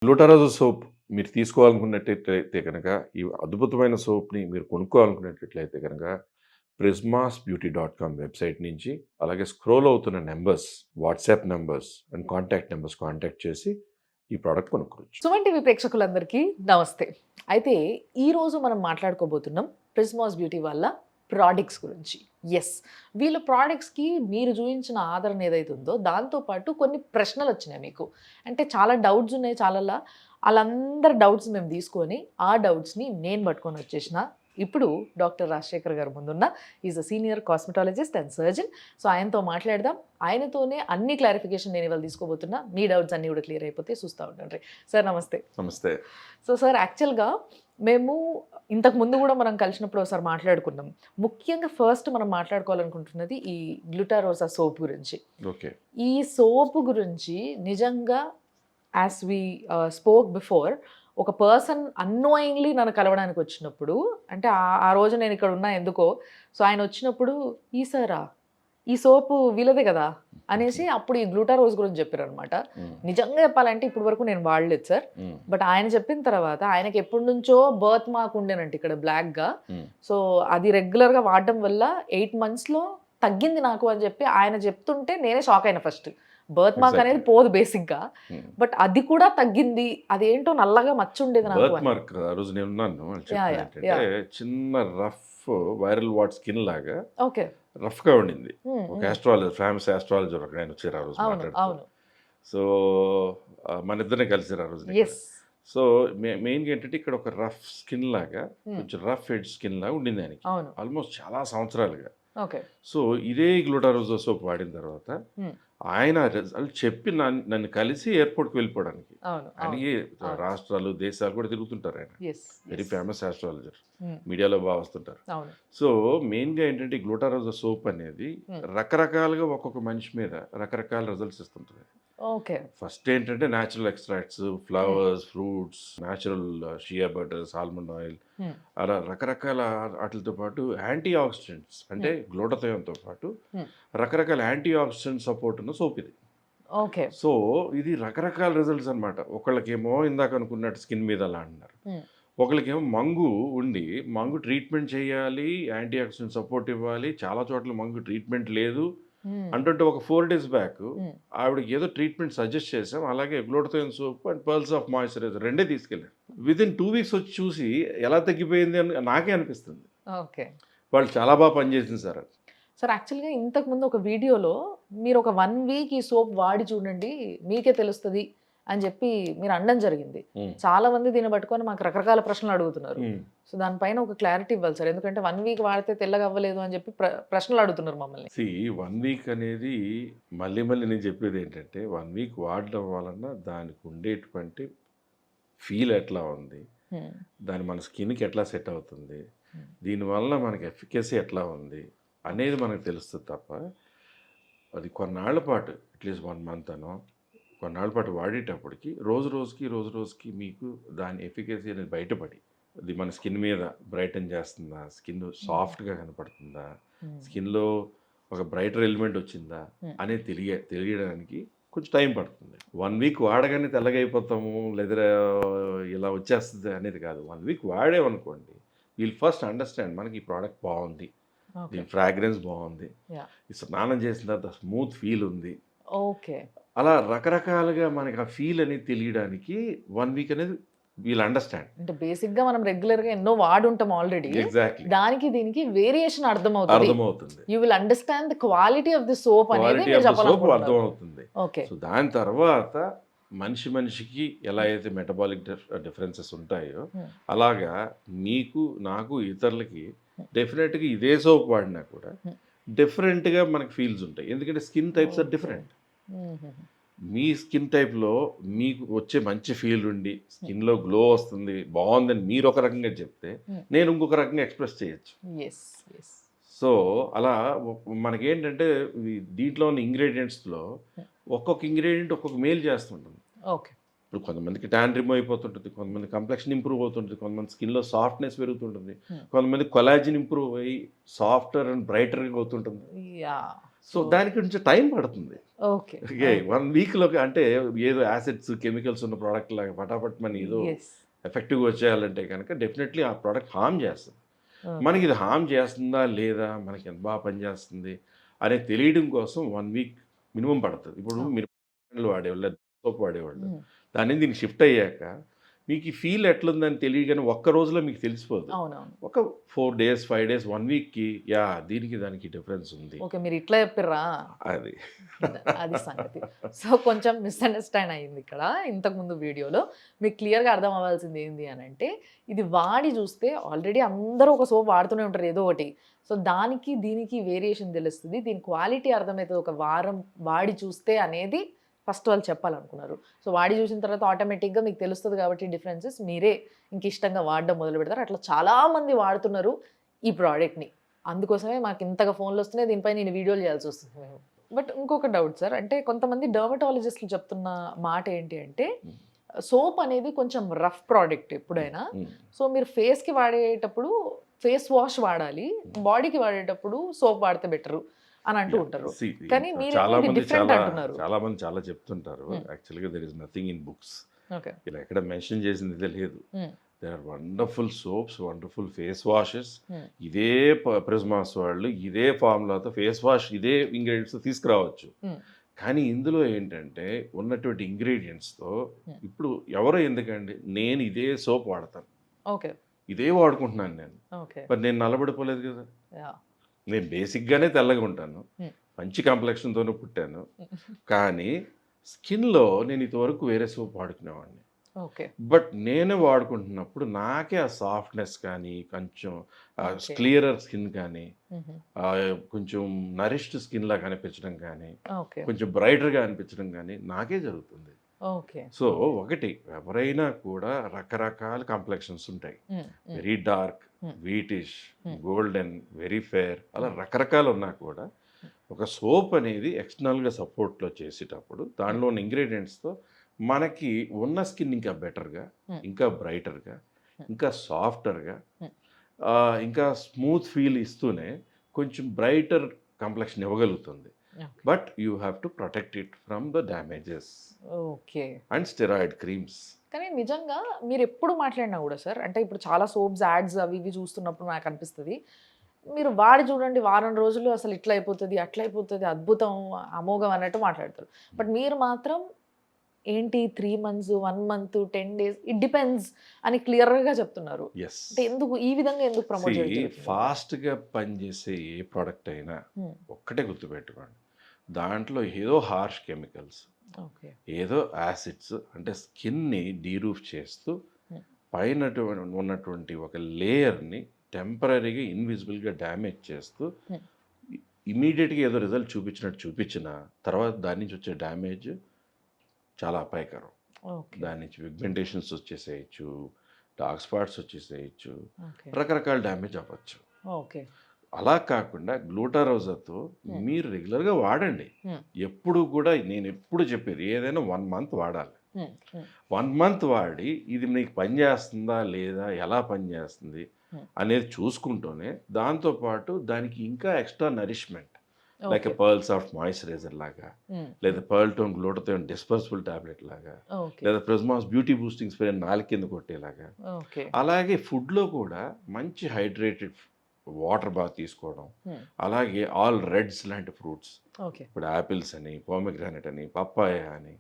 గ్లూటారోజో soap మీరు తీసుకోవాలనుకున్నట్టయితే గనక, ఈ అద్భుతమైన సోప్‌ని మీరు కొనుక్కోవాలనుకునేటట్లయితే గనక, prismasbeauty.com వెబ్‌సైట్ నుంచి, అలాగే స్క్రోల్ అవుతున్న numbers, WhatsApp numbers and contact numbers contact చేసి ఈ ప్రొడక్ట్ కొనుక్కోవచ్చు. సుమన్ టీవీ ప్రేక్షకులందరికీ నమస్తే. అయితే ఈరోజు మనం మాట్లాడుకోబోతున్నాం ప్రిస్మాస్ బ్యూటీ వాళ్ళ ప్రోడక్ట్స్ గురించి. ఎస్, వీళ్ళ ప్రోడక్ట్స్కి మీరు చూపించిన ఆదరణ ఏదైతే ఉందో దాంతోపాటు కొన్ని ప్రశ్నలు వచ్చినాయి మీకు. అంటే చాలా డౌట్స్ ఉన్నాయి చాలలా. వాళ్ళందరి డౌట్స్ మేము తీసుకొని ఆ డౌట్స్ని నేను పట్టుకొని వచ్చేసిన. ఇప్పుడు డాక్టర్ రాజశేఖర్ గారు ముందున్న is a senior cosmetologist and surgeon. So ఆయనతో మాట్లాడదాం. ఆయనతోనే అన్ని క్లారిఫికేషన్ నేను ఇవాళ తీసుకోబోతున్నా. మీ డౌట్స్ అన్నీ కూడా క్లియర్ అయిపోతే చూస్తూ ఉండండి. సార్ నమస్తే. నమస్తే. సో సార్, యాక్చువల్గా మేము ఇంతకు ముందు కూడా మనం కలిసినప్పుడు ఒకసారి మాట్లాడుకున్నాం. ముఖ్యంగా ఫస్ట్ మనం మాట్లాడుకోవాలనుకుంటున్నది ఈ గ్లూటారోసా సోప్ గురించి. ఓకే. ఈ సోప్ గురించి నిజంగా యాజ్ వి స్పోక్ బిఫోర్, ఒక పర్సన్ అన్నోయింగ్లీ నన్ను కలవడానికి వచ్చినప్పుడు, అంటే ఆ రోజు నేను ఇక్కడ ఉన్నా ఎందుకో, సో ఆయన వచ్చినప్పుడు ఈ సోపు వీళ్ళదే కదా అనేసి అప్పుడు ఈ గ్లూటారోజ్ గురించి చెప్పారు అనమాట. నిజంగా చెప్పాలంటే ఇప్పుడు వరకు నేను వాడలేదు సార్. బట్ ఆయన చెప్పిన తర్వాత ఆయనకి ఎప్పటి నుంచో బర్త్ మార్క్ ఉండేనంట ఇక్కడ బ్లాక్గా. సో అది రెగ్యులర్గా వాడడం వల్ల 8 monthsలో తగ్గింది నాకు అని చెప్పి ఆయన చెప్తుంటే నేనే షాక్ అయినా. ఫస్ట్ బర్త్ మార్క్ అనేది పోదు బేసిక్గా, బట్ అది కూడా తగ్గింది. అదేంటో నల్లగా మచ్చ ఉండేది నాకు. బర్త్ మార్క్ ఆ రోజు నేను ఉన్నాను. చిన్న రఫ్ వైరల్ వాట్ స్కిన్ లాగా ఓకే రఫ్ గా ఉండింది. ఒక ఆస్ట్రాలజర్, ఫేమస్ ఆస్ట్రాలజర్ ఒక ఆయన వచ్చారు ఆ రోజు మాట్లాడుతూ. సో మన ఇద్దరిని కలిసారు ఆ రోజు. సో మెయిన్గా ఏంటంటే ఇక్కడ ఒక రఫ్ స్కిన్ లాగా, కొంచెం రఫ్ ఎడ్ స్కిన్ లాగా ఉండింది ఆయనకి ఆల్మోస్ట్ చాలా సంవత్సరాలుగా. సో ఇదే గ్లూటారోజో సోప్ వాడిన తర్వాత ఆయన రిజల్ట్ చెప్పి నన్ను కలిసి ఎయిర్పోర్ట్కి వెళ్ళిపోవడానికి. ఆయనకి రాష్ట్రాలు దేశాలు కూడా తిరుగుతుంటారు. ఆయన వెరీ ఫేమస్ ఆస్ట్రాలజర్, మీడియాలో బాగా వస్తుంటారు. సో మెయిన్గా ఏంటంటే గ్లూటారోజో సోప్ అనేది రకరకాలుగా ఒక్కొక్క మనిషి మీద రకరకాల రిజల్ట్స్ ఇస్తుంటుంది. ఫస్ట్ ఏంటంటే natural extracts, flowers, fruits, natural shea butter, almond oil, అలా రకరకాల వాటితో పాటు యాంటీ ఆక్సిడెంట్స్, అంటే గ్లూటథయోన్తో పాటు రకరకాల యాంటీ ఆక్సిడెంట్ సపోర్ట్ ఉన్న సోప్ ఇది. సో ఇది రకరకాల రిజల్ట్స్ అనమాట. ఒకళ్ళకేమో ఇందాక అనుకున్నట్టు స్కిన్ మీద అలా అంటున్నారు, ఒకళ్ళకేమో మంగు ఉండి మంగు ట్రీట్మెంట్ చేయాలి, యాంటీ ఆక్సిడెంట్ సపోర్ట్ ఇవ్వాలి, చాలా చోట్ల మంగు ట్రీట్మెంట్ లేదు అంటుంటే ఒక 4 days బ్యాక్ ఆవిడకి ఏదో ట్రీట్మెంట్ సజెస్ట్ చేసాం. అలాగే glutathione soap and pearls of moisturiser రెండే తీసుకెళ్ళారు. విదిన్ 2 weeks వచ్చి చూసి ఎలా తగ్గిపోయింది అని నాకే అనిపిస్తుంది. వాళ్ళు చాలా బాగా పనిచేసింది సార్. సార్ యాక్చువల్గా ఇంతకుముందు ఒక వీడియోలో మీరు ఒక 1 week ఈ సోప్ వాడి చూడండి మీకే తెలుస్తుంది అని చెప్పి మీరు అనడం జరిగింది. చాలా మంది దీన్ని పట్టుకొని మాకు రకరకాల ప్రశ్నలు అడుగుతున్నారు. సో దానిపైన ఒక క్లారిటీ ఇవ్వాలి సార్. ఎందుకంటే 1 week వాడితే తెల్లగా అవ్వలేదు అని చెప్పి ప్రశ్నలు అడుగుతున్నారు మమ్మల్ని. 1 week అనేది మళ్ళీ నేను చెప్పేది ఏంటంటే 1 week వాడడం వలన దానికి ఉండేటువంటి ఫీల్ ఎట్లా ఉంది, దాని మన స్కిన్కి ఎట్లా సెట్ అవుతుంది, దీనివల్ల మనకి ఎఫికసీ ఎట్లా ఉంది అనేది మనకు తెలుస్తుంది తప్ప, అది కొన్నాళ్ల పాటు అట్లీస్ట్ 1 month అనో కొన్నాళ్ళ పాటు వాడేటప్పటికి రోజు రోజుకి మీకు దాని ఎఫికసీ అనేది బయటపడి, అది మన స్కిన్ మీద బ్రైటన్ చేస్తుందా, స్కిన్ సాఫ్ట్గా కనపడుతుందా, స్కిన్లో ఒక బ్రైటర్ ఎలిమెంట్ వచ్చిందా అనేది తెలియడానికి కొంచెం టైం పడుతుంది. 1 week వాడగానే తెల్లగా అయిపోతాము లేదా ఇలా వచ్చేస్తుంది అనేది కాదు. 1 week వాడేమనుకోండి, వీల్ ఫస్ట్ అండర్స్టాండ్ మనకి ఈ ప్రోడక్ట్ బాగుంది, దీని ఫ్రాగ్రెన్స్ బాగుంది, ఈ స్నానం చేసిన తర్వాత స్మూత్ ఫీల్ ఉంది, అలా రకరకాలుగా మనకి ఆ ఫీల్ అనేది తెలియడానికి 1 week అనేది వీల్ అండర్స్టాండ్. అంటే బేసిక్ గా మనం రెగ్యులర్ గా ఎన్నో వాడుంటాం ఆల్రెడీ. ఎగ్జాక్ట్లీ. దానికి దీనికి వేరియేషన్ అర్థమవుతుంది. You will understand the quality of the soap అనేది అర్థమవుతుంది. సో దాని తర్వాత మనిషికి ఎలా అయితే మెటబాలిక్ డిఫరెన్సెస్ ఉంటాయో అలాగా మీకు, నాకు, ఇతరులకి డెఫినెట్గా ఇదే సోప్ వాడినా కూడా డిఫరెంట్గా మనకి ఫీల్స్ ఉంటాయి. ఎందుకంటే స్కిన్ టైప్స్ ఆర్ డిఫరెంట్. మీ స్కిన్ టైప్లో మీకు వచ్చే మంచి ఫీల్ ఉండి స్కిన్లో గ్లో వస్తుంది, బాగుందని మీరు ఒక రకంగా చెప్తే నేను ఇంకొక రకంగా ఎక్స్ప్రెస్ చేయొచ్చు. సో అలా మనకేంటంటే దీంట్లో ఉన్న ఇంగ్రీడియంట్స్లో ఒక్కొక్క ఇంగ్రీడియంట్ ఒక్కొక్క మేలు చేస్తుంటుంది. ఇప్పుడు కొంతమందికి ట్యాన్ రిమూవ్ అయిపోతుంటుంది, కొంతమంది కంప్లెక్షన్ ఇంప్రూవ్ అవుతుంటుంది, కొంతమంది స్కిన్లో సాఫ్ట్నెస్ పెరుగుతుంటుంది, కొంతమంది కొలాజిన్ ఇంప్రూవ్ అయ్యి సాఫ్టర్ అండ్ బ్రైటర్గా అవుతుంటుంది. సో దానికి కొంచెం టైం పడుతుంది. ఓకే. 1 వీక్లో అంటే ఏదో యాసిడ్స్ కెమికల్స్ ఉన్న ప్రోడక్ట్ లాగా పటాపట్ మన ఏదో ఎఫెక్టివ్గా వచ్చేయాలంటే కనుక డెఫినెట్లీ ఆ ప్రోడక్ట్ హార్మ్ చేస్తుంది. మనకి ఇది హార్మ్ చేస్తుందా లేదా, మనకి ఎంత బాగా పనిచేస్తుంది అనేది తెలియడం కోసం 1 వీక్ మినిమం పడుతుంది. ఇప్పుడు మీరు వాడేవాళ్ళు, సోప్ వాడేవాళ్ళు, దాని దీనికి షిఫ్ట్ అయ్యాక మీకు ఈ ఫీల్ ఎట్లుందని తెలియగానే ఒక్క రోజులో మీకు తెలిసిపోదు. ఒక 4 days 5 days 1 వీక్కి దీనికి దానికి డిఫరెన్స్ ఉంది. ఓకే, మీరు ఇట్లా చెప్పిర్రా, అది అది సంగతి. సో కొంచెం మిస్అండర్స్టాండ్ అయ్యింది ఇక్కడ. ఇంతకుముందు వీడియోలో మీకు క్లియర్గా అర్థం అవ్వాల్సింది ఏంటి అని అంటే, ఇది వాడి చూస్తే ఆల్రెడీ అందరూ ఒక సోప్ వాడుతూనే ఉంటారు ఏదో ఒకటి. సో దానికి దీనికి వేరియేషన్ తెలుస్తుంది, దీని క్వాలిటీ అర్థమవుతుంది ఒక వారం వాడి చూస్తే అనేది ఫస్ట్ వాళ్ళు చెప్పాలనుకున్నారు. సో వాడి చూసిన తర్వాత ఆటోమేటిక్గా మీకు తెలుస్తుంది కాబట్టి డిఫరెన్సెస్ మీరే ఇంక ఇష్టంగా వాడడం మొదలు పెడతారు. అట్లా చాలామంది వాడుతున్నారు ఈ ప్రోడక్ట్ని, అందుకోసమే మాకు ఇంతగా ఫోన్లు వస్తున్నాయి, దీనిపై నేను వీడియోలు చేయాల్సి వస్తుంది మేము. బట్ ఇంకొక డౌట్ సార్, అంటే కొంతమంది డర్మటాలజిస్టులు చెప్తున్న మాట ఏంటి అంటే, సోప్ అనేది కొంచెం రఫ్ ప్రోడక్ట్ ఎప్పుడైనా. సో మీరు ఫేస్కి వాడేటప్పుడు ఫేస్ వాష్ వాడాలి, బాడీకి వాడేటప్పుడు సోప్ వాడితే బెటరు అని అంటూ ఉంటారు. కానీ చాలా మంది చాలా చెప్తుంటారు. యాక్చువల్గా there is nothing in books, ఇలా ఎక్కడ మెన్షన్ చేసింది తెలియదు. There are wonderful soaps, wonderful face washes. ఇదే ప్రిజ్మాస్ వాళ్ళు ఇదే ఫార్ములాతో ఫేస్ వాష్ ఇదే ఇంగ్రీడియంట్స్ తీసుకురావచ్చు. కానీ ఇందులో ఏంటంటే ఉన్నటువంటి ఇంగ్రీడియంట్స్తో ఇప్పుడు ఎవరో ఎందుకండి, నేను ఇదే సోప్ వాడతాను, ఇదే వాడుకుంటున్నాను నేను, మరి నేను నల్లబడిపోలేదు కదా. నేను బేసిక్గానే తెల్లగా ఉంటాను, మంచి కాంప్లెక్షన్తోనే పుట్టాను, కానీ స్కిన్లో నేను ఇంతవరకు వేరే సోప్ వాడుకునేవాడిని. బట్ నేను వాడుకుంటున్నప్పుడు నాకే ఆ సాఫ్ట్నెస్ కానీ, కొంచెం క్లియరర్ స్కిన్ కానీ, కొంచెం నరిష్డ్ స్కిన్ లాగా అనిపించడం కానీ, కొంచెం బ్రైటర్గా అనిపించడం కానీ నాకే జరుగుతుంది. సో ఒకటి, ఎవరైనా కూడా రకరకాల కాంప్లెక్షన్స్ ఉంటాయి, very dark, whitish, golden, very fair, అలా రకరకాలు ఉన్నా కూడా ఒక సోప్ అనేది ఎక్స్టర్నల్గా సపోర్ట్లో చేసేటప్పుడు దానిలో ఉన్న ఇంగ్రీడియంట్స్తో మనకి ఉన్న స్కిన్ ఇంకా బెటర్గా, ఇంకా బ్రైటర్గా, ఇంకా సాఫ్టర్గా, ఇంకా స్మూత్ ఫీల్ ఇస్తూనే కొంచెం బ్రైటర్ కాంప్లెక్షన్ ఇవ్వగలుగుతుంది. But you have to protect it from the damages and steroid creams. కానీ నిజంగా మీరు ఎప్పుడు మాట్లాడినా కూడా సార్, అంటే ఇప్పుడు చాలా సోప్స్ యాడ్స్ అవి ఇవి చూస్తున్నప్పుడు నాకు అనిపిస్తుంది, మీరు వాడి చూడండి వారం రోజులు అసలు ఇట్లా అయిపోతుంది అట్లా అయిపోతుంది అద్భుతం అమోఘం అన్నట్టు మాట్లాడతారు. బట్ మీరు మాత్రం ఏంటి 3 months 1 month 10 days it depends అని క్లియర్గా చెప్తున్నారు. అంటే ఎందుకు ఈ విధంగా ఎందుకు ప్రమోట్ చేయాలి? ఫాస్ట్గా పనిచేసే ఏ ప్రోడక్ట్ అయినా ఒక్కటే గుర్తుపెట్టుకోండి, దాంట్లో ఏదో హార్ష్ కెమికల్స్, ఏదో యాసిడ్స్, అంటే స్కిన్ని డీరూఫ్ చేస్తూ పైన ఉన్నటువంటి ఒక లేయర్ని టెంపరీగా ఇన్విజిబుల్గా డ్యామేజ్ చేస్తూ ఇమీడియట్గా ఏదో రిజల్ట్ చూపించినట్టు చూపించిన తర్వాత దాని నుంచి వచ్చే డ్యామేజ్ చాలా అపాయకరం. దాని నుంచి పిగ్మెంటేషన్స్ వచ్చేసేయచ్చు, డార్క్ స్పాట్స్ వచ్చేసేయచ్చు, రకరకాల డ్యామేజ్ అవ్వచ్చు. అలా కాకుండా గ్లూటారోజాతో మీరు రెగ్యులర్గా వాడండి. ఎప్పుడు కూడా నేను ఎప్పుడు చెప్పేది ఏదైనా 1 month వాడాలి. 1 month వాడి ఇది మీకు పనిచేస్తుందా లేదా, ఎలా పనిచేస్తుంది అనేది చూసుకుంటూనే దాంతోపాటు దానికి ఇంకా extra nourishment like pearl soft moisturiser లాగా, లేదా pearl tone glutathione dispersible tablet లాగా, లేదా ప్రిజ్మాస్ బ్యూటీ బూస్టింగ్ స్ప్రే 4 కింద కొట్టేలాగా. అలాగే ఫుడ్లో కూడా మంచి హైడ్రేటెడ్ వాటర్ బాగా తీసుకోవడం, అలాగే ఆల్ రెడ్స్ లాంటి ఫ్రూట్స్, ఇప్పుడు యాపిల్స్ అని, పోమగ్రానైట్ అని, పప్పాయ అని,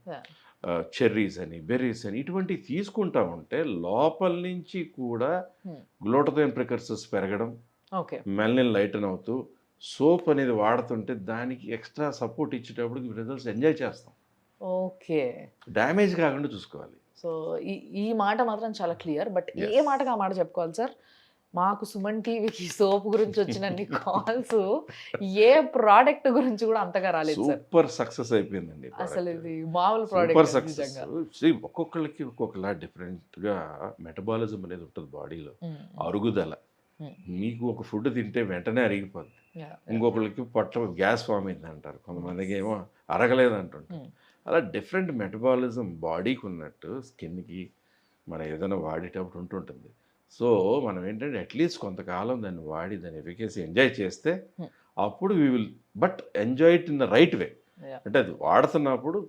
చెర్రీస్ అని, బెర్రీస్ అని, ఇటువంటివి తీసుకుంటా ఉంటే లోపల నుంచి కూడా గ్లూటాథియోన్ ప్రికర్సర్స్ పెరగడం, మెలనిన్ లైటన్ అవుతూ సోప్ అనేది వాడుతుంటే దానికి ఎక్స్ట్రా సపోర్ట్ ఇచ్చేటప్పుడు రిజల్ట్స్ ఎంజాయ్ చేస్తాం. డ్యామేజ్ కాకుండా చూసుకోవాలి. సో ఈ మాట మాత్రం చాలా క్లియర్. బట్ ఏ మాటగా ఆ మాట చెప్పుకోవాలి సార్, మాకు సుమన్ టీవీకి సోప్ గురించి వచ్చినన్ని కాల్స్ ఏ ప్రోడక్ట్ గురించి కూడా అంతగా రాలేదు. సూపర్ సక్సెస్ అయిపోయిందండి అసలు, ఇది మామూలు ప్రోడక్ట్. ఒక్కొక్కరికి ఒక్కొక్కలా డిఫరెంట్గా మెటబాలిజం అనేది ఉంటుంది బాడీలో, అరుగుదల. మీకు ఒక ఫుడ్ తింటే వెంటనే అరిగిపోద్ది, ఇంకొకరికి పొట్ట గ్యాస్ ఫామ్ అయింది అంటారు, కొంతమందికి ఏమో అరగలేదు అంటుంటారు. అలా డిఫరెంట్ మెటబాలిజం బాడీకి ఉన్నట్టు స్కిన్కి మనం ఏదైనా వాడేటప్పుడు ఉంటుంటుంది. సో మనం ఏంటంటే అట్లీస్ట్ కొంతకాలం దాన్ని వాడి దాని ఎఫికసీ ఎంజాయ్ చేస్తే అప్పుడు we will but enjoy it in the right way. అంటే అది వాడుతున్నప్పుడు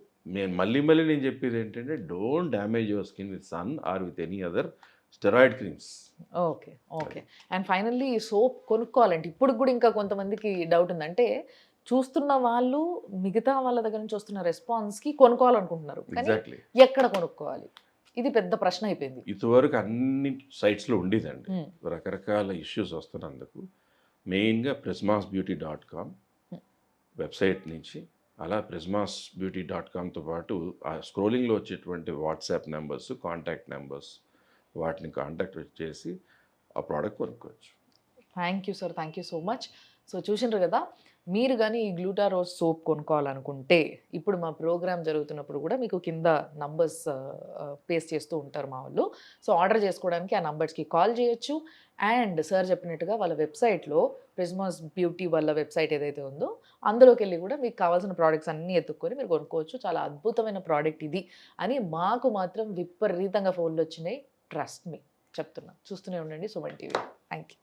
మళ్ళీ నేను చెప్పేది ఏంటంటే don't damage your skin with sun or with any other steroid creams. Okay. And finally soap కొనుక్కోవాలంటే ఇప్పుడు కూడా ఇంకా కొంతమందికి డౌట్ ఉంది. అంటే చూస్తున్న వాళ్ళు మిగతా వాళ్ళ దగ్గర నుంచి వస్తున్న రెస్పాన్స్కి కొనుక్కోవాలనుకుంటున్నారు, కానీ ఎగ్జాక్ట్లీ ఎక్కడ కొనుక్కోవాలి ఇది పెద్ద ప్రశ్న అయిపోయింది. ఇదివరకు అన్ని సైట్స్లో ఉండేదండి. రకరకాల ఇష్యూస్ వస్తున్నందుకు మెయిన్గా prismasbeauty.com వెబ్సైట్ నుంచి, అలా prismasbeauty.comతో పాటు ఆ స్క్రోలింగ్లో వచ్చేటువంటి వాట్సాప్ నెంబర్స్, కాంటాక్ట్ నెంబర్స్, వాటిని కాంటాక్ట్ చేసి ఆ ప్రోడక్ట్ కొనుక్కోవచ్చు. Thank you sir, thank you so much. So చూసిండ్రు కదా, మీరు కానీ ఈ గ్లూటారోజ్ సోప్ కొనుక్కోవాలనుకుంటే ఇప్పుడు మా ప్రోగ్రామ్ జరుగుతున్నప్పుడు కూడా మీకు కింద నంబర్స్ పేస్ట్ చేస్తూ ఉంటారు మా వాళ్ళు. సో ఆర్డర్ చేసుకోవడానికి ఆ నంబర్స్కి కాల్ చేయొచ్చు. అండ్ సార్ చెప్పినట్టుగా వాళ్ళ వెబ్సైట్లో ప్రిస్మాస్ బ్యూటీ వాళ్ళ వెబ్సైట్ ఏదైతే ఉందో అందులోకి వెళ్ళి కూడా మీకు కావాల్సిన ప్రోడక్ట్స్ అన్నీ ఎత్తుక్కొని మీరు కొనుక్కోవచ్చు. చాలా అద్భుతమైన ప్రోడక్ట్ ఇది అని మాకు మాత్రం విపరీతంగా ఫోన్లు వచ్చినాయి. ట్రస్ట్ మీ చెప్తున్నా. చూస్తూనే ఉండండి సుమన్ టీవీ. Thank you.